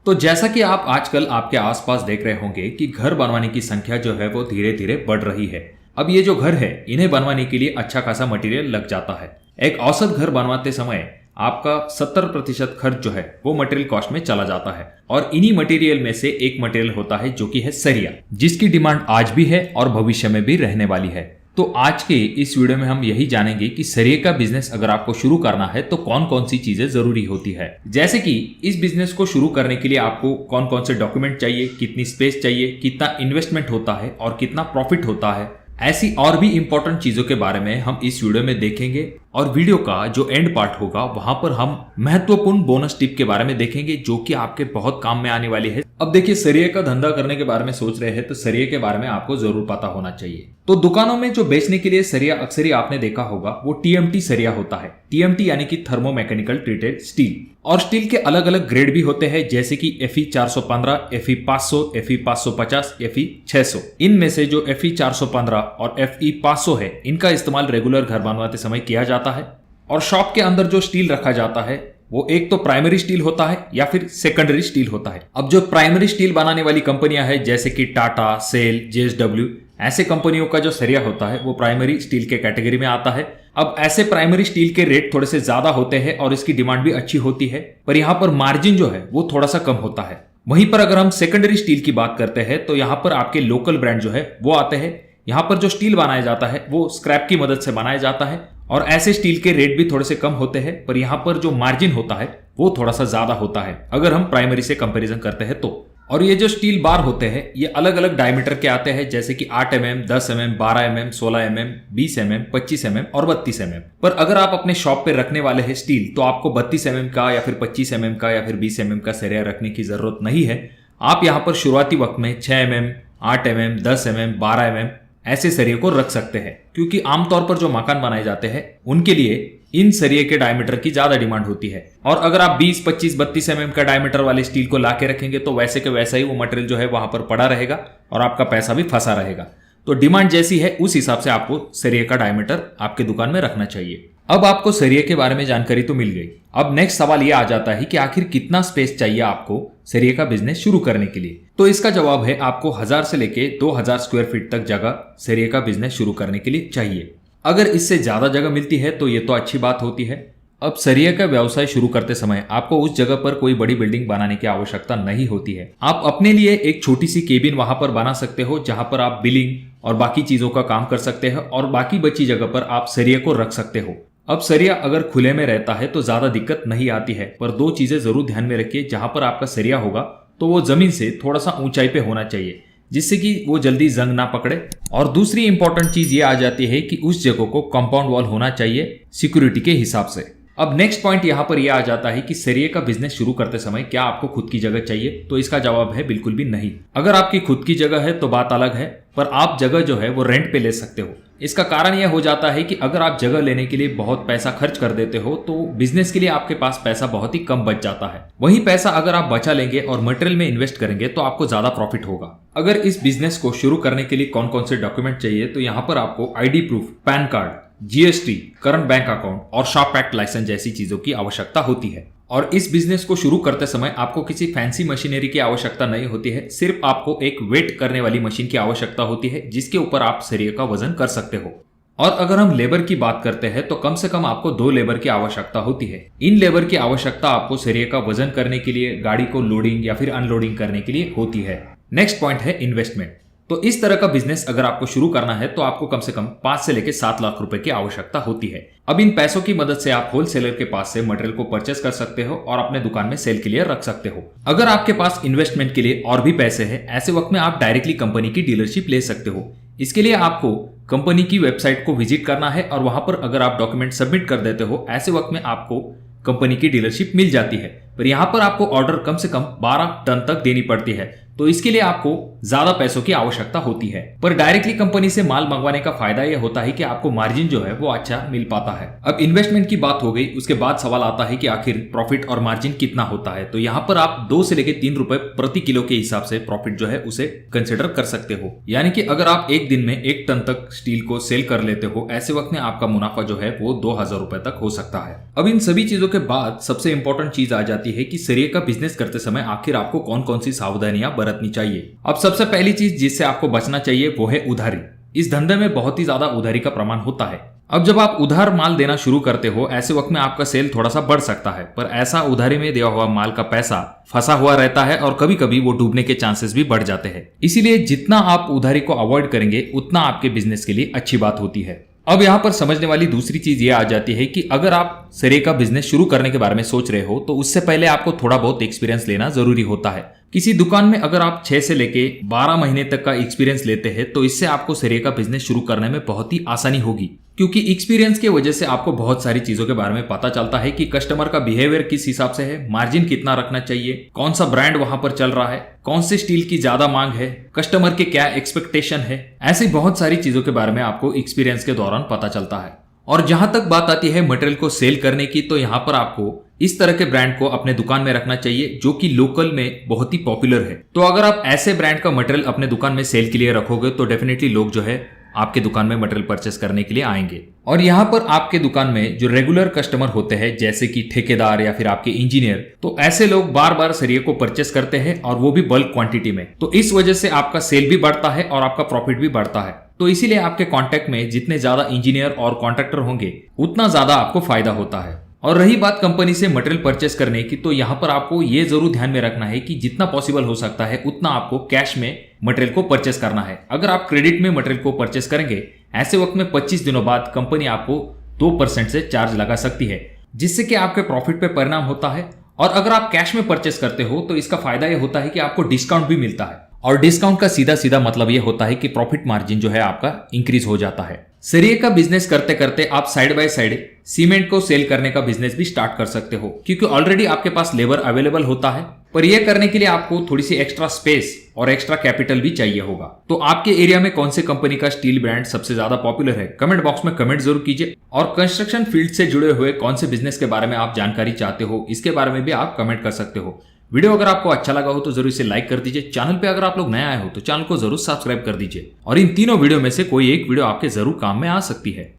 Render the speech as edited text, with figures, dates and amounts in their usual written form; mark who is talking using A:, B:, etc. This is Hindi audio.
A: तो जैसा कि आप आजकल आपके आसपास देख रहे होंगे कि घर बनवाने की संख्या जो है वो धीरे धीरे बढ़ रही है। अब ये जो घर है इन्हें बनवाने के लिए अच्छा खासा मटेरियल लग जाता है। एक औसत घर बनवाते समय आपका 70% खर्च जो है वो मटेरियल कॉस्ट में चला जाता है और इन्हीं मटेरियल में से एक मटेरियल होता है जो कि है सरिया, जिसकी डिमांड आज भी है और भविष्य में भी रहने वाली है। तो आज के इस वीडियो में हम यही जानेंगे कि सरिये का बिजनेस अगर आपको शुरू करना है तो कौन कौन सी चीजें जरूरी होती है। जैसे कि इस बिजनेस को शुरू करने के लिए आपको कौन कौन से डॉक्यूमेंट चाहिए, कितनी स्पेस चाहिए, कितना इन्वेस्टमेंट होता है और कितना प्रॉफिट होता है, ऐसी और भी इंपॉर्टेंट चीजों के बारे में हम इस वीडियो में देखेंगे। और वीडियो का जो एंड पार्ट होगा वहां पर हम महत्वपूर्ण बोनस टिप के बारे में देखेंगे जो कि आपके बहुत काम में आने वाली है। अब देखिए, सरिये का धंधा करने के बारे में सोच रहे हैं तो सरिये के बारे में आपको जरूर पता होना चाहिए। तो दुकानों में जो बेचने के लिए सरिया अक्सर ही आपने देखा होगा वो टीएमटी सरिया होता है। टीएमटी यानी कि थर्मो मैकेनिकल ट्रीटेड स्टील। और स्टील के अलग अलग ग्रेड भी होते हैं, जैसे कि Fe 415, Fe 500, Fe 550, Fe 600। इनमें से जो Fe 415 और Fe 500 है इनका इस्तेमाल रेगुलर घर बनवाते समय किया जाता है। और शॉप के अंदर जो स्टील रखा जाता है वो एक तो प्राइमरी स्टील होता है या फिर सेकेंडरी स्टील होता है। अब जो प्राइमरी स्टील बनाने वाली कंपनियां हैं जैसे कि टाटा, सेल, JSW, ऐसे कंपनियों का जो सरिया होता है वो प्राइमरी स्टील के कैटेगरी में आता है। अब ऐसे प्राइमरी स्टील के रेट थोड़े से ज्यादा होते हैं और इसकी डिमांड भी अच्छी होती है, पर यहाँ पर मार्जिन जो है वो थोड़ा सा कम होता है। वहीं पर अगर हम सेकेंडरी स्टील की बात करते हैं तो यहाँ पर आपके लोकल ब्रांड जो है वो आते हैं। यहाँ पर जो स्टील बनाया जाता है वो स्क्रैप की मदद से बनाया जाता है और ऐसे स्टील के रेट भी थोड़े से कम होते हैं, पर यहाँ पर जो मार्जिन होता है वो थोड़ा सा ज्यादा होता है अगर हम प्राइमरी से कंपैरिजन करते हैं तो। और ये जो स्टील बार होते हैं ये अलग अलग डायमीटर के आते हैं, जैसे कि 8 mm, 10 mm, 12 mm, 16 mm, 20 mm, 25 mm और 32 mm। पर अगर आप अपने शॉप पे रखने वाले हैं स्टील तो आपको 32 mm का या फिर 25 mm का या फिर 20 mm का सरिया रखने की जरूरत नहीं है। आप यहाँ पर शुरुआती वक्त में 6 mm, 8 mm, 10 mm, 12 mm ऐसे सरिये को रख सकते हैं, क्योंकि आमतौर पर जो मकान बनाए जाते हैं उनके लिए इन सरिये के डायमीटर की ज्यादा डिमांड होती है। और अगर आप 20, 25, 32 mm का डायमीटर वाले स्टील को लाके रखेंगे तो वैसे के वैसा ही वो मटेरियल जो है वहां पर पड़ा रहेगा और आपका पैसा भी फंसा रहेगा। तो डिमांड जैसी है उस हिसाब से आपको सरिये का डायमीटर आपके दुकान में रखना चाहिए। अब आपको सरिये के बारे में जानकारी तो मिल गई। अब नेक्स्ट सवाल यह आ जाता है कि आखिर कितना स्पेस चाहिए आपको सरिये का बिजनेस शुरू करने के लिए। तो इसका जवाब है आपको 1000 से लेके 2000 स्क्वायर फीट तक जगह सरिये का बिजनेस शुरू करने के लिए चाहिए। अगर इससे ज्यादा जगह मिलती है तो ये तो अच्छी बात होती है। अब सरिये का व्यवसाय शुरू करते समय आपको उस जगह पर कोई बड़ी बिल्डिंग बनाने की आवश्यकता नहीं होती है। आप अपने लिए एक छोटी सी केबिन वहां पर बना सकते हो जहां पर आप बिलिंग और बाकी चीजों का काम कर सकते हो और बाकी बची जगह पर आप सरिये को रख सकते हो। अब सरिया अगर खुले में रहता है तो ज्यादा दिक्कत नहीं आती है, पर दो चीजें जरूर ध्यान में रखिए। जहां पर आपका सरिया होगा तो वो जमीन से थोड़ा सा ऊंचाई पे होना चाहिए जिससे कि वो जल्दी जंग ना पकड़े। और दूसरी इंपॉर्टेंट चीज ये आ जाती है कि उस जगह को कंपाउंड वॉल होना चाहिए सिक्योरिटी के हिसाब से। अब नेक्स्ट पॉइंट यहाँ पर यह आ जाता है कि सरिये का बिजनेस शुरू करते समय क्या आपको खुद की जगह चाहिए, तो इसका जवाब है बिल्कुल भी नहीं। अगर आपकी खुद की जगह है तो बात अलग है, पर आप जगह जो है वो रेंट पे ले सकते हो। इसका कारण यह हो जाता है कि अगर आप जगह लेने के लिए बहुत पैसा खर्च कर देते हो तो बिजनेस के लिए आपके पास पैसा बहुत ही कम बच जाता है। वही पैसा अगर आप बचा लेंगे और मटेरियल में इन्वेस्ट करेंगे तो आपको ज्यादा प्रॉफिट होगा। अगर इस बिजनेस को शुरू करने के लिए कौन कौन से डॉक्यूमेंट चाहिए, तो यहाँ पर आपको ID proof, pan card, GST, current bank account और शॉप एक्ट लाइसेंस जैसी चीजों की आवश्यकता होती है। और इस बिजनेस को शुरू करते समय आपको किसी फैंसी मशीनरी की आवश्यकता नहीं होती है, सिर्फ आपको एक वेट करने वाली मशीन की आवश्यकता होती है जिसके ऊपर आप सरिये का वजन कर सकते हो। और अगर हम लेबर की बात करते हैं तो कम से कम आपको 2 लेबर की आवश्यकता होती है। इन लेबर की आवश्यकता आपको सरिये का वजन करने के लिए, गाड़ी को लोडिंग या फिर अनलोडिंग करने के लिए होती है। नेक्स्ट पॉइंट है इन्वेस्टमेंट। तो इस तरह का बिजनेस अगर आपको शुरू करना है तो आपको कम से कम 5 से लेकर 7 लाख रुपए की आवश्यकता होती है। अब इन पैसों की मदद से आप होलसेलर के पास से मटेरियल को परचेस कर सकते हो और अपने दुकान में सेल के लिए रख सकते हो। अगर आपके पास इन्वेस्टमेंट के लिए और भी पैसे हैं, ऐसे वक्त में आप डायरेक्टली कंपनी की डीलरशिप ले सकते हो। इसके लिए आपको कंपनी की वेबसाइट को विजिट करना है और वहां पर अगर आप डॉक्यूमेंट सबमिट कर देते हो, ऐसे वक्त में आपको कंपनी की डीलरशिप मिल जाती है। पर यहाँ पर आपको ऑर्डर कम से कम 12 टन तक देनी पड़ती है, तो इसके लिए आपको ज्यादा पैसों की आवश्यकता होती है। पर डायरेक्टली कंपनी से माल मंगवाने का फायदा यह होता है कि आपको मार्जिन जो है वो अच्छा मिल पाता है। अब इन्वेस्टमेंट की बात हो गई, उसके बाद सवाल आता है कि आखिर प्रॉफिट और मार्जिन कितना होता है। तो यहाँ पर आप 2 से लेकर 3 रुपए प्रति किलो के हिसाब से प्रॉफिट जो है उसे कंसिडर कर सकते हो। यानी कि अगर आप एक दिन में 1 टन तक स्टील को सेल कर लेते हो, ऐसे वक्त में आपका मुनाफा जो है वो 2000 रुपए तक हो सकता है। अब इन सभी चीजों के बाद सबसे इंपॉर्टेंट चीज आ जाती है कि सरिये का बिजनेस करते समय आखिर आपको कौन कौन सी सावधानियां बरतनी चाहिए। अब सबसे पहली चीज जिससे आपको बचना चाहिए वो है उधारी। इस धंधे में बहुत ही ज्यादा उधारी का प्रमाण होता है। अब जब आप उधार माल देना शुरू करते हो, ऐसे वक्त में आपका सेल थोड़ा सा बढ़ सकता है, पर ऐसा उधारी में दिया हुआ माल का पैसा फंसा हुआ रहता है और कभी कभी वो डूबने के चांसेस भी बढ़ जाते हैं। इसीलिए जितना आप उधारी को अवॉइड करेंगे उतना आपके बिजनेस के लिए अच्छी बात होती है। अब यहाँ पर समझने वाली दूसरी चीज ये आ जाती है कि अगर आप सरिये का बिजनेस शुरू करने के बारे में सोच रहे हो तो उससे पहले आपको थोड़ा बहुत एक्सपीरियंस लेना जरूरी होता है। किसी दुकान में अगर आप 6 से लेके 12 महीने तक का एक्सपीरियंस लेते हैं तो इससे आपको सरिये का बिजनेस शुरू करने में बहुत ही आसानी होगी, क्योंकि एक्सपीरियंस की वजह से आपको बहुत सारी चीजों के बारे में पता चलता है कि कस्टमर का बिहेवियर किस हिसाब से है, मार्जिन कितना रखना चाहिए, कौन सा ब्रांड वहां पर चल रहा है, कौन से स्टील की ज्यादा मांग है, कस्टमर के क्या एक्सपेक्टेशन है। ऐसी बहुत सारी चीजों के बारे में आपको एक्सपीरियंस के दौरान पता चलता है। और जहां तक बात आती है मटेरियल को सेल करने की, तो यहाँ पर आपको इस तरह के ब्रांड को अपने दुकान में रखना चाहिए जो कि लोकल में बहुत ही पॉपुलर है। तो अगर आप ऐसे ब्रांड का मटेरियल अपने दुकान में सेल के लिए रखोगे तो डेफिनेटली लोग जो है आपके दुकान में मटेरियल परचेस करने के लिए आएंगे। और यहाँ पर आपके दुकान में जो रेगुलर कस्टमर होते हैं, जैसे कि ठेकेदार या फिर आपके इंजीनियर, तो ऐसे लोग बार बार सरिये को परचेस करते हैं और वो भी बल्क क्वांटिटी में। तो इस वजह से आपका सेल भी बढ़ता है और आपका प्रॉफिट भी बढ़ता है। तो इसीलिए आपके कॉन्टेक्ट में जितने ज्यादा इंजीनियर और कॉन्ट्रैक्टर होंगे उतना ज्यादा आपको फायदा होता है। और रही बात कंपनी से मटेरियल परचेस करने की, तो यहाँ पर आपको ये जरूर ध्यान में रखना है कि जितना पॉसिबल हो सकता है उतना आपको कैश में मटेरियल को परचेस करना है। अगर आप क्रेडिट में मटेरियल को परचेस करेंगे, ऐसे वक्त में 25 दिनों बाद कंपनी आपको 2% से चार्ज लगा सकती है, जिससे कि आपके प्रॉफिट पे परिणाम होता है। और अगर आप कैश में परचेस करते हो तो इसका फायदा ये होता है कि आपको डिस्काउंट भी मिलता है। और डिस्काउंट का सीधा सीधा मतलब ये होता है कि प्रॉफिट मार्जिन जो है आपका इंक्रीज हो जाता है। सरिये का बिजनेस करते करते आप साइड बाय साइड सीमेंट को सेल करने का बिजनेस भी स्टार्ट कर सकते हो, क्योंकि ऑलरेडी आपके पास लेबर अवेलेबल होता है। पर यह करने के लिए आपको थोड़ी सी एक्स्ट्रा स्पेस और एक्स्ट्रा कैपिटल भी चाहिए होगा। तो आपके एरिया में कौन से कंपनी का स्टील ब्रांड सबसे ज्यादा पॉपुलर है, कमेंट बॉक्स में कमेंट जरूर कीजिए। और कंस्ट्रक्शन फील्ड से जुड़े हुए कौन से बिजनेस के बारे में आप जानकारी चाहते हो, इसके बारे में भी आप कमेंट कर सकते हो। वीडियो अगर आपको अच्छा लगा हो तो जरूर इसे लाइक कर दीजिए। चैनल पे अगर आप लोग नए आए हो तो चैनल को जरूर सब्सक्राइब कर दीजिए। और इन तीनों वीडियो में से कोई एक वीडियो आपके जरूर काम में आ सकती है।